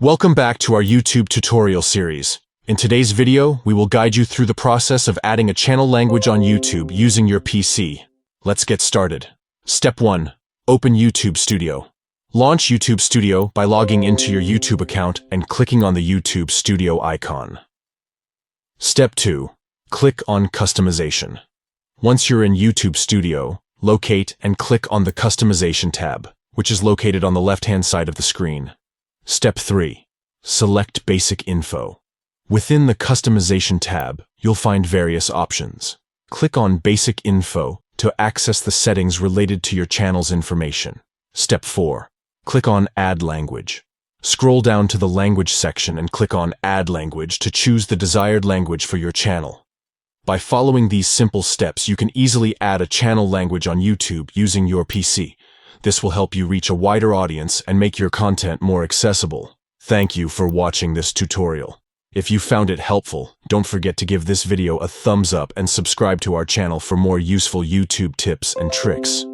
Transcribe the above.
Welcome back to our YouTube tutorial series. In today's video, we will guide you through the process of adding a channel language on YouTube using your PC. Let's get started. Step 1. Open YouTube Studio. Launch YouTube Studio by logging into your YouTube account and clicking on the YouTube Studio icon. Step 2. Click on Customization. Once you're in YouTube Studio, locate and click on the Customization tab, which is located on the left-hand side of the screen. Step 3. Select Basic Info. Within the Customization tab, you'll find various options. Click on Basic Info to access the settings related to your channel's information. Step 4. Click on Add Language. Scroll down to the Language section and click on Add Language to choose the desired language for your channel. By following these simple steps, you can easily add a channel language on YouTube using your PC. This will help you reach a wider audience and make your content more accessible. Thank you for watching this tutorial. If you found it helpful, don't forget to give this video a thumbs up and subscribe to our channel for more useful YouTube tips and tricks.